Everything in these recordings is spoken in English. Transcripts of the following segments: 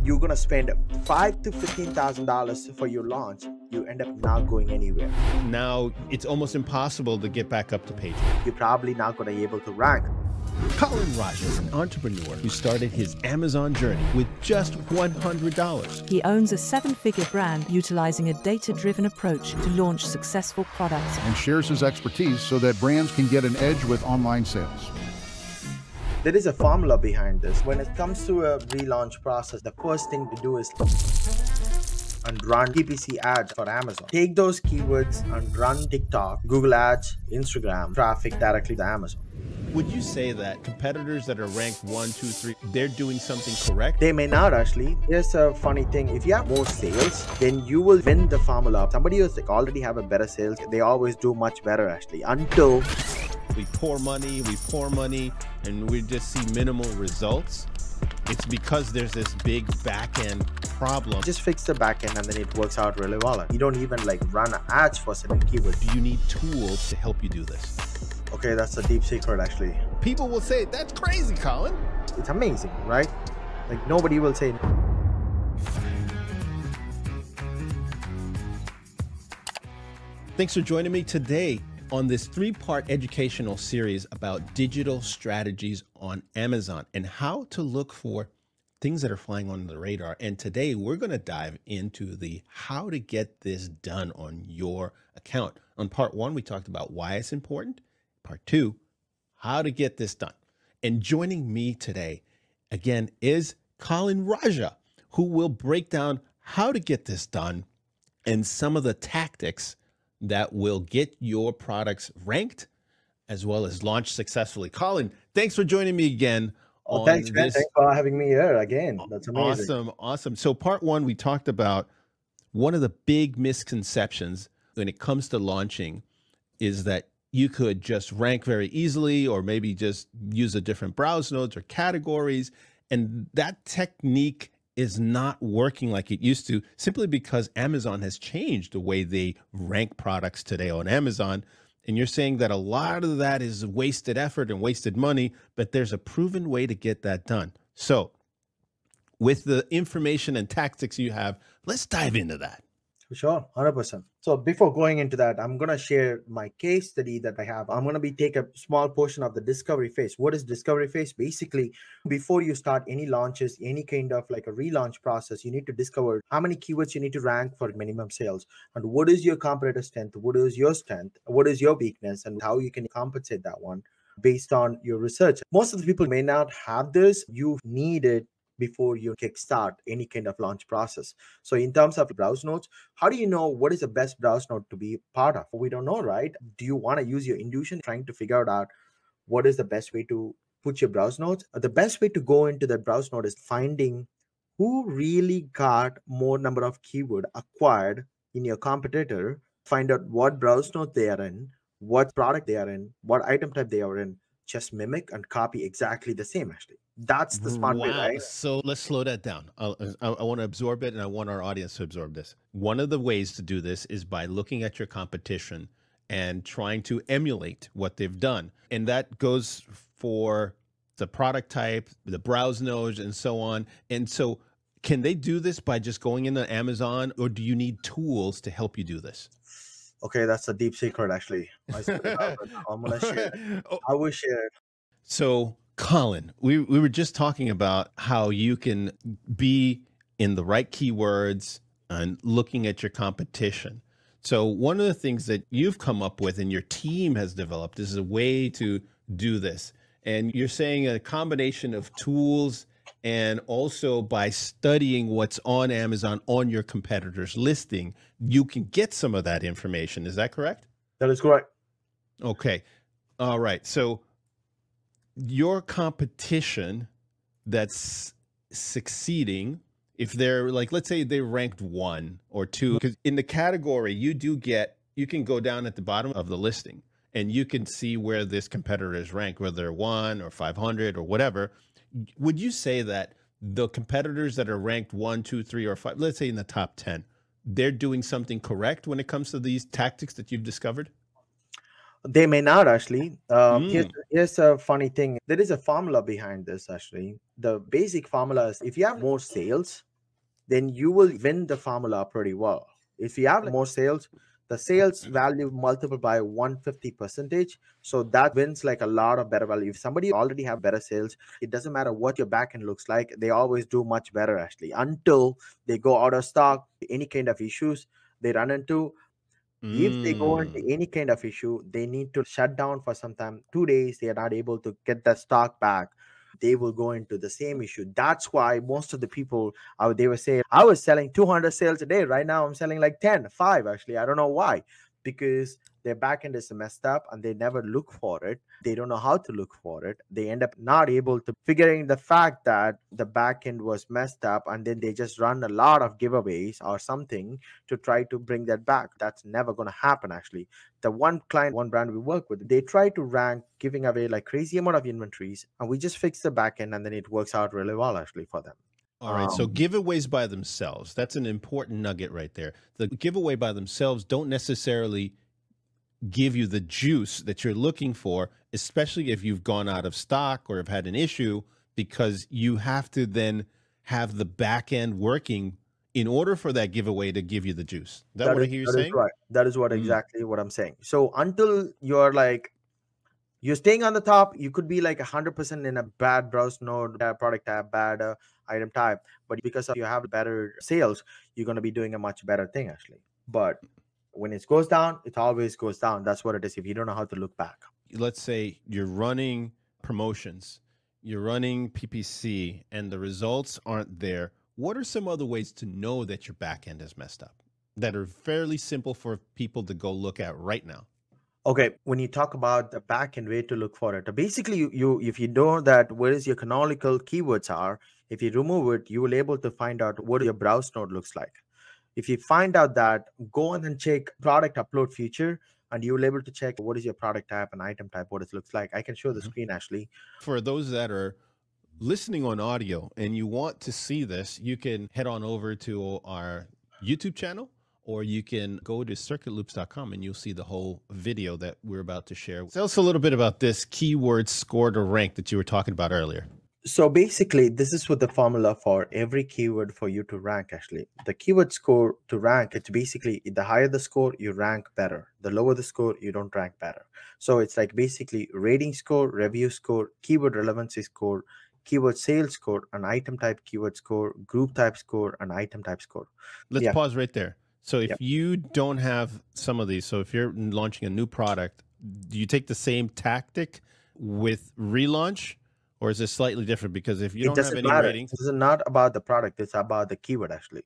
you're gonna spend $5,000 to $15,000 for your launch, you end up not going anywhere. Now it's almost impossible to get back up to page. You're probably not gonna be able to rank. Colin Raja is an entrepreneur who started his Amazon journey with just $100. He owns a 7-figure brand utilizing a data-driven approach to launch successful products. And shares his expertise so that brands can get an edge with online sales. There is a formula behind this. When it comes to a relaunch process, the first thing to do is and run PPC ads for Amazon. Take those keywords and run TikTok, Google Ads, Instagram, traffic directly to Amazon. Would you say that competitors that are ranked 1, 2, 3, they're doing something correct? They may not actually. Here's a funny thing. If you have more sales, then you will win the formula. Somebody else already have a better sales. They always do much better actually until we pour money, and we just see minimal results. It's because there's this big back-end problem. Just fix the back-end and then it works out really well. You don't even run ads for certain keywords. Do you need tools to help you do this? Okay, that's a deep secret actually. People will say, that's crazy, Colin. It's amazing, right? Nobody will say. Thanks for joining me today on this 3-part educational series about digital strategies on Amazon and how to look for things that are flying on the radar. And today we're going to dive into the how to get this done on your account. On part 1, we talked about why it's important. Part 2, how to get this done. And joining me today, again, is Colin Raja, who will break down how to get this done and some of the tactics that will get your products ranked as well as launched successfully. Colin, thanks for joining me again. Thanks, man. Thanks for having me here again. That's amazing. Awesome. So part 1, we talked about one of the big misconceptions when it comes to launching is that you could just rank very easily or maybe just use a different browse nodes or categories. And that technique is not working like it used to simply because Amazon has changed the way they rank products today on Amazon. And you're saying that a lot of that is wasted effort and wasted money, but there's a proven way to get that done. So with the information and tactics you have, let's dive into that. For sure, 100%. So before going into that, I'm going to share my case study that I have. I'm going to take a small portion of the discovery phase. What is discovery phase? Basically, before you start any launches, any kind of a relaunch process, you need to discover how many keywords you need to rank for minimum sales and what is your competitor strength, what is your strength, what is your weakness, and how you can compensate that one based on your research. Most of the people may not have this. You need it before you kickstart any kind of launch process. So in terms of browse nodes, how do you know what is the best browse node to be part of? We don't know, right? Do you want to use your intuition trying to figure out what is the best way to put your browse nodes? The best way to go into the browse node is finding who really got more number of keyword acquired in your competitor, find out what browse node they are in, what product they are in, what item type they are in, just mimic and copy exactly the same actually. That's the smart way, right? So let's slow that down. I want to absorb it and I want our audience to absorb this. One of the ways to do this is by looking at your competition and trying to emulate what they've done. And that goes for the product type, the browse nodes, and so on. And so can they do this by just going into Amazon, or do you need tools to help you do this? Okay, that's a deep secret, actually. I'm going to share it. I will share it. So, Colin, we were just talking about how you can be in the right keywords and looking at your competition. So one of the things that you've come up with and your team has developed is a way to do this. And you're saying a combination of tools and also by studying what's on Amazon on your competitor's listing, you can get some of that information. Is that correct? That is correct. Okay. All right. So your competition that's succeeding, if they're let's say they ranked 1 or 2, because in the category you can go down at the bottom of the listing and you can see where this competitor is ranked, whether they're 1 or 500 or whatever. Would you say that the competitors that are ranked 1, 2, 3, or 5, let's say in the top 10, they're doing something correct when it comes to these tactics that you've discovered? They may not actually. Here's a funny thing. There is a formula behind this actually. The basic formula is if you have more sales, then you will win the formula pretty well. If you have more sales, the sales value multiple by 150 percentage, so that wins like a lot of better value. If somebody already have better sales, it doesn't matter what your backend looks like, they always do much better actually, until they go out of stock, any kind of issues they run into. If they go into any kind of issue, they need to shut down for some time, 2 days, they are not able to get that stock back, they will go into the same issue. That's why most of the people, they were saying, I was selling 200 sales a day. Right now, I'm selling like 10, 5 actually. I don't know why. Because their backend is messed up and they never look for it. They don't know how to look for it. They end up not able to figuring the fact that the backend was messed up, and then they just run a lot of giveaways or something to try to bring that back. That's never going to happen actually. The one client, one brand we work with, they try to rank giving away like crazy amount of inventories, and we just fix the backend and then it works out really well actually for them. All right. So giveaways by themselves, that's an important nugget right there. The giveaway by themselves don't necessarily give you the juice that you're looking for, especially if you've gone out of stock or have had an issue, because you have to then have the back end working in order for that giveaway to give you the juice. Is that what I hear you saying? Right. That is what exactly what I'm saying. So until you're like, you're staying on the top, you could be like 100% in a bad browse node, bad product type, bad item type, but because of you have better sales, you're going to be doing a much better thing actually. But when it goes down, it always goes down. That's what it is if you don't know how to look back. Let's say you're running promotions, you're running PPC, and the results aren't there. What are some other ways to know that your back end is messed up that are fairly simple for people to go look at right now? Okay, when you talk about the back end way to look for it, basically you if you know that where is your canonical keywords are, if you remove it, you will able to find out what your browse node looks like. If you find out that, go on and check product upload feature, and you will able to check what is your product type and item type, what it looks like. I can show the screen actually. For those that are listening on audio and you want to see this, you can head on over to our YouTube channel, or you can go to circuitloops.com and you'll see the whole video that we're about to share. Tell us a little bit about this keyword scored or rank that you were talking about earlier. So basically, this is what the formula for every keyword for you to rank actually. The keyword score to rank, it's basically the higher the score, you rank better. The lower the score, you don't rank better. So it's like basically rating score, review score, keyword relevancy score, keyword sales score, an item type keyword score, group type score, and item type score. Let's pause right there. So if you don't have some of these, so if you're launching a new product, do you take the same tactic with relaunch, or is it slightly different? Because if you don't have any ratings, this is not about the product, it's about the keyword actually.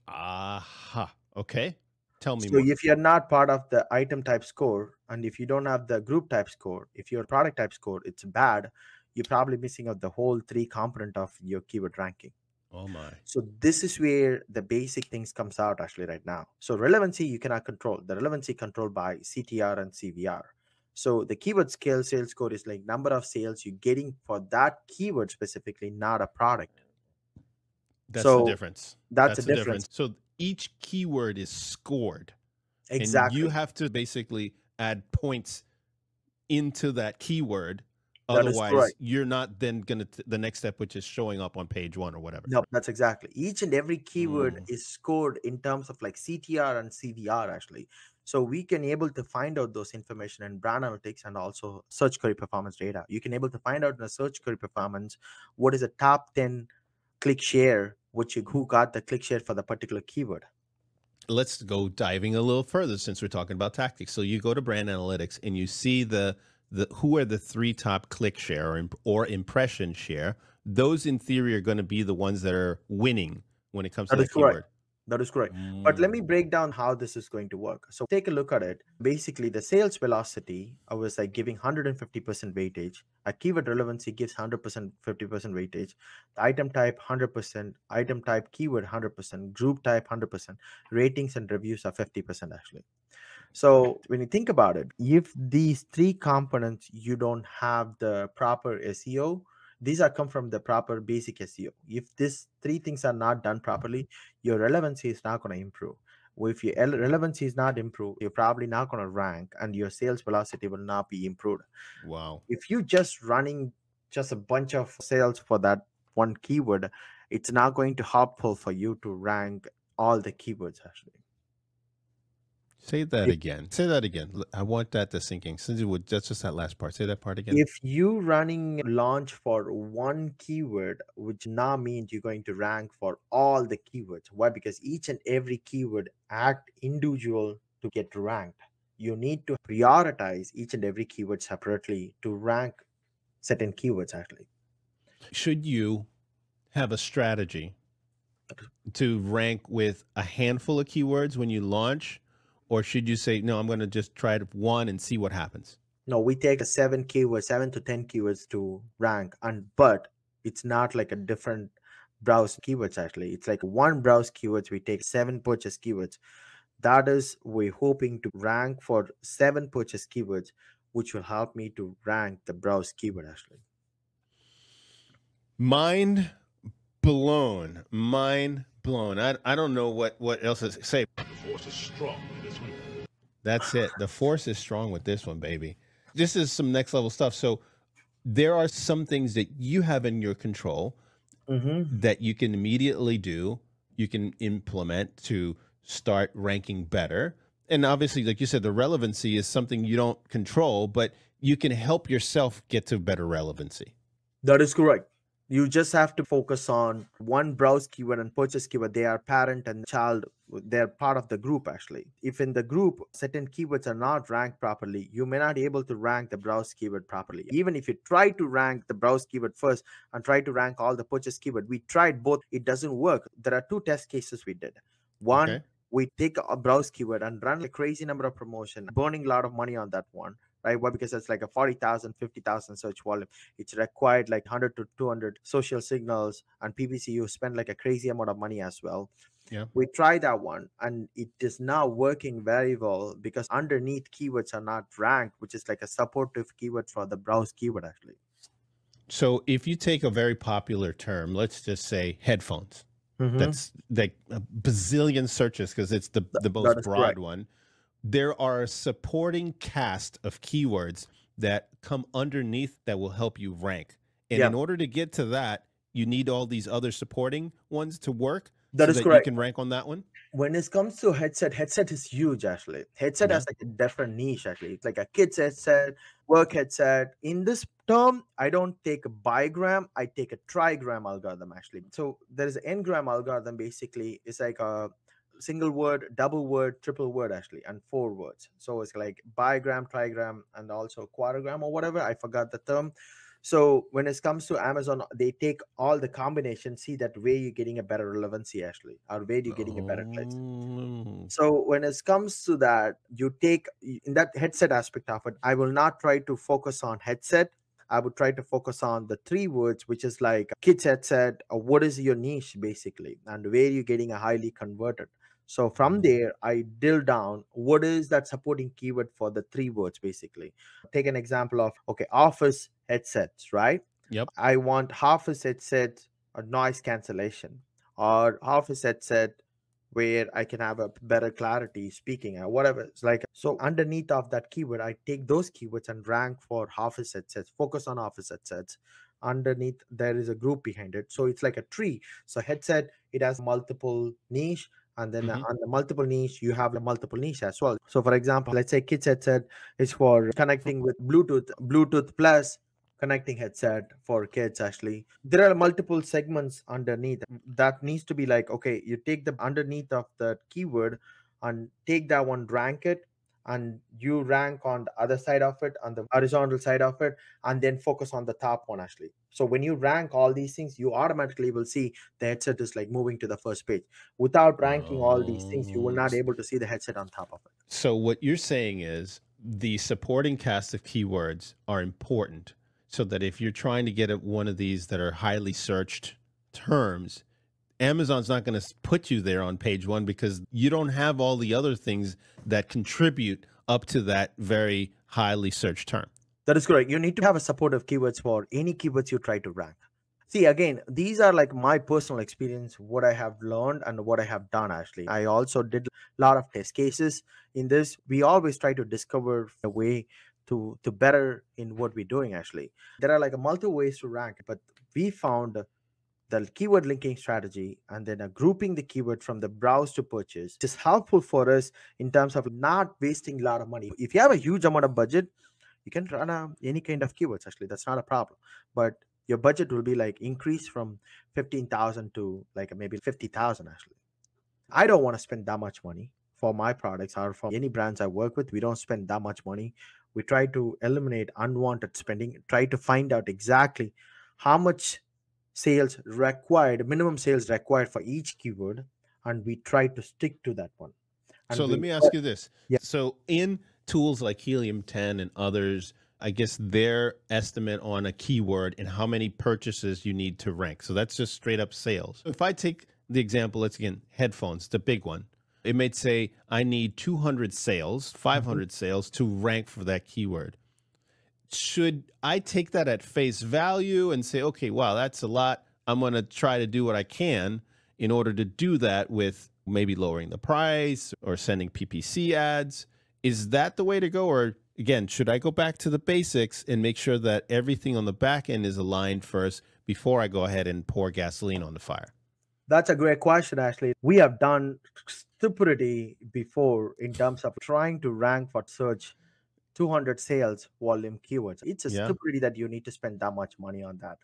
Aha. Okay. Tell me more. So if you're not part of the item type score, and if you don't have the group type score, if your product type score, it's bad, you're probably missing out the whole 3 component of your keyword ranking. Oh my. So this is where the basic things comes out actually right now. So relevancy, you cannot control. The relevancy controlled by CTR and CVR. So the keyword scale sales score is like number of sales you're getting for that keyword specifically, not a product. That's the difference. That's the difference. So each keyword is scored. Exactly. And you have to basically add points into that keyword. Otherwise, you're not then going to the next step, which is showing up on page 1 or whatever. No, that's exactly. Each and every keyword is scored in terms of like CTR and CVR actually. So we can able to find out those information in brand analytics and also search query performance data. You can able to find out in the search query performance what is the top 10 click share, who got the click share for the particular keyword. Let's go diving a little further since we're talking about tactics. So you go to brand analytics and you see who are the 3 top click share or impression share. Those in theory are going to be the ones that are winning when it comes to the keyword. That is correct. But let me break down how this is going to work. So take a look at it. Basically, the sales velocity, I was like giving 150% weightage. A keyword relevancy gives 100%, 50% weightage. The item type 100%, item type keyword 100%, group type 100%, ratings and reviews are 50% actually. So when you think about it, if these 3 components, you don't have the proper SEO, these are come from the proper basic SEO. If these 3 things are not done properly, your relevancy is not going to improve. If your relevancy is not improved, you're probably not going to rank and your sales velocity will not be improved. Wow. If you just running just a bunch of sales for that one keyword, it's not going to helpful for you to rank all the keywords actually. Say that again. Say that again. I want that to sink in. Since it would, that's just that last part. Say that part again. If you running launch for one keyword, which now means you're going to rank for all the keywords. Why? Because each and every keyword act individual to get ranked. You need to prioritize each and every keyword separately to rank certain keywords actually. Should you have a strategy to rank with a handful of keywords when you launch? Or should you say, no, I'm going to just try one and see what happens? No, we take a 7 to 10 keywords to rank, but it's not like a different browse keywords actually. It's like one browse keywords, we take 7 purchase keywords. That is, we're hoping to rank for 7 purchase keywords, which will help me to rank the browse keyword actually. Mind blown. Mind blown. I don't know what else to say. The force is strong with this one. That's it. The force is strong with this one, baby. This is some next level stuff. So there are some things that you have in your control that you can immediately do, you can implement to start ranking better. And obviously, like you said, the relevancy is something you don't control, but you can help yourself get to better relevancy. That is correct. You just have to focus on one browse keyword and purchase keyword. They are parent and child. They're part of the group actually. If in the group certain keywords are not ranked properly, you may not be able to rank the browse keyword properly. Even if you try to rank the browse keyword first and try to rank all the purchase keyword, we tried both. It doesn't work. There are 2 test cases we did. One, we take a browse keyword and run a crazy number of promotion, burning a lot of money on that one. Right? Why? Because it's like a 40,000, 50,000 search volume. It's required like 100 to 200 social signals and PPC. You spend like a crazy amount of money as well. Yeah. We tried that one and it is now working very well because underneath keywords are not ranked, which is like a supportive keyword for the browse keyword actually. So if you take a very popular term, let's just say headphones, that's like a bazillion searches because it's the most broad one. There are a supporting cast of keywords that come underneath that will help you rank. And in order to get to that, you need all these other supporting ones to work. That is correct. You can rank on that one. When it comes to headset is huge actually. Headset has like a different niche actually. It's like a kid's headset, work headset. In this term, I don't take a bigram, I take a trigram algorithm actually. So there is an n-gram algorithm basically. It's like a single word, double word, triple word actually, and 4 words. So it's like bigram, trigram, and also quadrigram or whatever. I forgot the term. So when it comes to Amazon, they take all the combinations, see that way you're getting a better relevancy actually, or where you're getting a better clicks. So when it comes to that, you take in that headset aspect of it, I will not try to focus on headset. I would try to focus on the 3 words, which is like kids headset, or what is your niche basically, and where you're getting a highly converted. So from there, I drill down what is that supporting keyword for the 3 words basically. Take an example of, okay, office headsets, right? Yep. I want office headset or noise cancellation, or office headset where I can have a better clarity speaking or whatever. It's like, so underneath of that keyword, I take those keywords and rank for office headsets, focus on office headsets. Underneath, there is a group behind it. So it's like a tree. So headset, it has multiple niche. And then on the multiple niche, you have a multiple niche as well. So for example, let's say kids headset is for connecting with Bluetooth plus connecting headset for kids actually. There are multiple segments underneath that needs to be like, okay, you take the underneath of the keyword and take that one, rank it, and you rank on the other side of it, on the horizontal side of it, and then focus on the top one actually. So when you rank all these things, you automatically will see the headset is like moving to the first page. Without ranking all these things, you will not able to see the headset on top of it. So what you're saying is the supporting cast of keywords are important so that if you're trying to get at one of these that are highly searched terms, Amazon's not going to put you there on page 1 because you don't have all the other things that contribute up to that very highly searched term. That is correct. You need to have a supportive keywords for any keywords you try to rank. See, again, these are like my personal experience, what I have learned and what I have done actually. I also did a lot of test cases in this. We always try to discover a way to better in what we're doing actually. There are like multiple ways to rank, but we found the keyword linking strategy, and then grouping the keyword from the browse to purchase is helpful for us in terms of not wasting a lot of money. If you have a huge amount of budget, you can run any kind of keywords. Actually, that's not a problem. But your budget will be like increased from 15,000 to like maybe 50,000. Actually, I don't want to spend that much money for my products or for any brands I work with. We don't spend that much money. We try to eliminate unwanted spending, try to find out exactly how much sales required, minimum sales required for each keyword, and we try to stick to that one. And So we, let me ask you this. Yeah. So in tools like Helium 10 and others, I guess their estimate on a keyword and how many purchases you need to rank. So that's just straight up sales. If I take the example, let's again, headphones, the big one. It may say I need 200 sales, 500 sales to rank for that keyword. Should I take that at face value and say, okay, wow, that's a lot. I'm going to try to do what I can in order to do that with maybe lowering the price or sending PPC ads. Is that the way to go? Or again, should I go back to the basics and make sure that everything on the back end is aligned first before I go ahead and pour gasoline on the fire? That's a great question, Ashley. We have done stupidity before in terms of trying to rank for search 200 sales volume keywords. It's a stupidity that you need to spend that much money on that.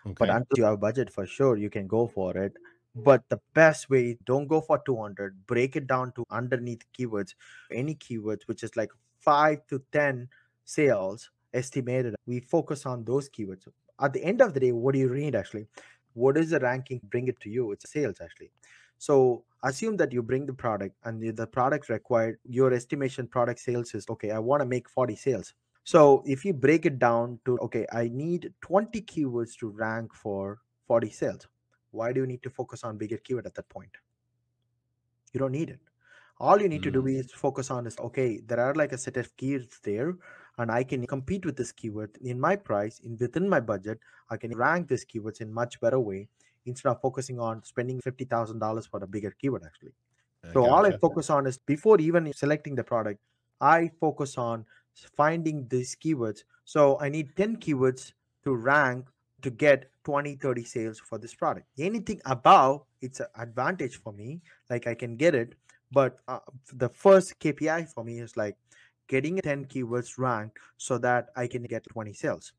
Okay. But until you have a budget, for sure, you can go for it. But the best way, don't go for 200, break it down to underneath keywords, any keywords, which is like 5 to 10 sales estimated. We focus on those keywords. At the end of the day, what do you need actually? What is the ranking? Bring it to you. It's sales actually. So assume that you bring the product and the product required, your estimation product sales is, okay, I want to make 40 sales. So if you break it down to, okay, I need 20 keywords to rank for 40 sales. Why do you need to focus on bigger keyword at that point? You don't need it. All you need to do is focus on is, okay, there are like a set of keywords there, and I can compete with this keyword in my price, within my budget. I can rank these keywords in much better way instead of focusing on spending $50,000 for a bigger keyword actually. So all I focus on is, before even selecting the product, I focus on finding these keywords. So I need 10 keywords to rank to get 20, 30 sales for this product. Anything above, it's an advantage for me. Like I can get it. But the first KPI for me is like getting 10 keywords ranked so that I can get 20 sales.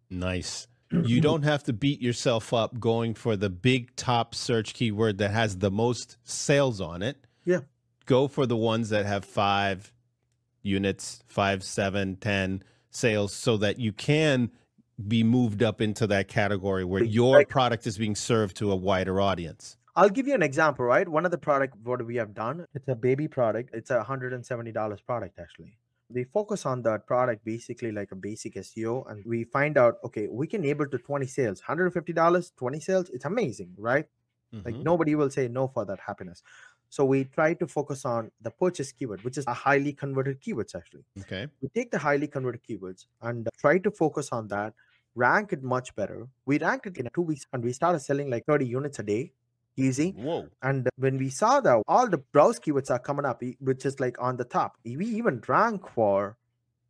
Nice. You don't have to beat yourself up going for the big top search keyword that has the most sales on it. Yeah. Go for the ones that have 5 units, 5, 7, 10 sales so that you can be moved up into that category where your product is being served to a wider audience. I'll give you an example, right? One of the product, what we have done, it's a baby product. It's a $170 product actually. We focus on that product basically like a basic SEO, and we find out, okay, we can able to 20 sales, $150, 20 sales. It's amazing, right? Like nobody will say no for that happiness. So we try to focus on the purchase keyword, which is a highly converted keywords actually. Okay. We take the highly converted keywords and try to focus on that, rank it much better. We ranked it in 2 weeks and we started selling like 30 units a day. Easy. Whoa. And when we saw that all the browse keywords are coming up, which is like on the top, we even rank for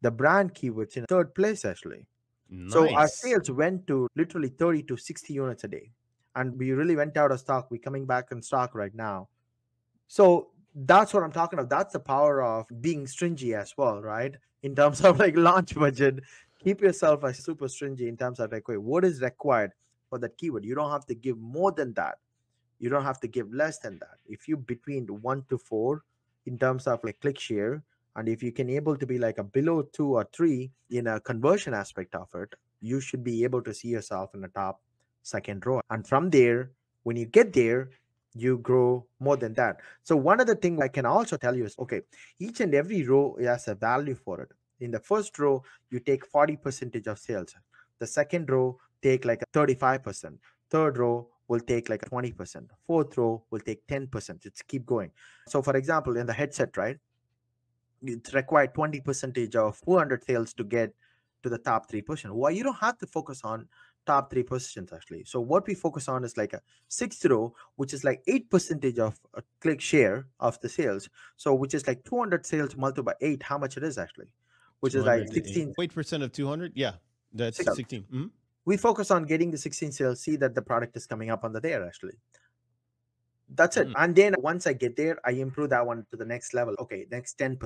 the brand keywords in 3rd place actually. Nice. So our sales went to literally 30 to 60 units a day, and we really went out of stock. We're coming back in stock right now. So that's what I'm talking about. That's the power of being stringy as well, right? In terms of like launch budget, keep yourself as super stringy in terms of like, wait, what is required for that keyword? You don't have to give more than that. You don't have to give less than that. If you between 1 to 4 in terms of like click share, and if you can able to be like a below 2 or 3 in a conversion aspect of it, you should be able to see yourself in the top 2nd row. And from there, when you get there, you grow more than that. So one other thing I can also tell you is, okay, each and every row has a value for it. In the first row, you take 40% of sales. The second row take like a 35%. Third row will take like a 20%. Fourth row will take 10%. It's keep going. So for example, in the headset, right, it's required 20% of 400 sales to get to the top 3%. Why? You don't have to focus on top 3 positions actually. So what we focus on is like a 6th row, which is like 8% of a click share of the sales. So which is like 200 sales multiplied by 8, how much it is actually, which is like 16. 8% of 200. Yeah, that's 16. We focus on getting the 16 sales, see that the product is coming up on the there actually. That's it. And then once I get there, I improve that one to the next level. Okay, next 10%,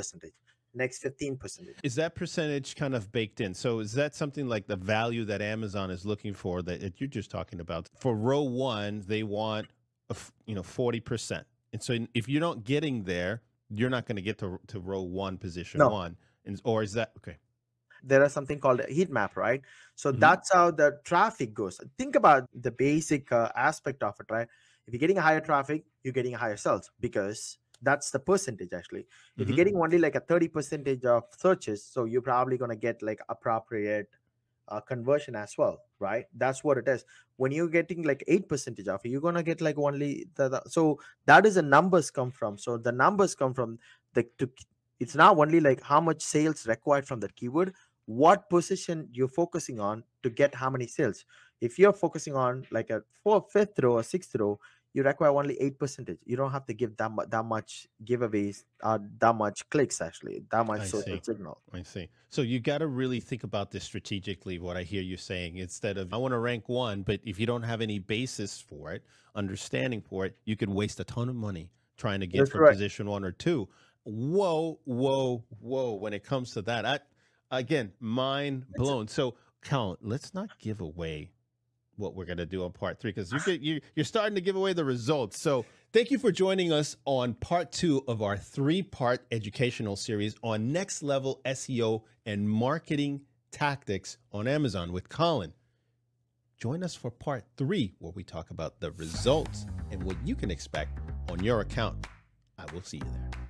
next 15%. Is that percentage kind of baked in? So is that something like the value that Amazon is looking for that you're just talking about? For row one, they want 40%. And so if you're not getting there, you're not going to get to row one, position one. Or is that okay? There is something called a heat map, right? So that's how the traffic goes. Think about the basic aspect of it, right? If you're getting a higher traffic, you're getting a higher sales because that's the percentage actually. If you're getting only like a 30% of searches, so you're probably going to get like appropriate conversion as well, right? That's what it is. When you're getting like 8% of it, you're going to get like only so that is the numbers come from. So the numbers come from it's not only like how much sales required from that keyword, what position you're focusing on to get how many sales. If you're focusing on like a fifth row or sixth row, you require only 8%. You don't have to give that much giveaways, that much clicks actually, that much social signal. I see. So you got to really think about this strategically, what I hear you saying, instead of I want to rank one, but if you don't have any basis for it, understanding for it, you could waste a ton of money trying to get from position 1 or 2. Whoa. When it comes to that, again, mind blown. So Colin, let's not give away what we're going to do on part 3 because you're starting to give away the results. So thank you for joining us on part 2 of our 3-part educational series on next level SEO and marketing tactics on Amazon with Colin. Join us for part 3 where we talk about the results and what you can expect on your account. I will see you there.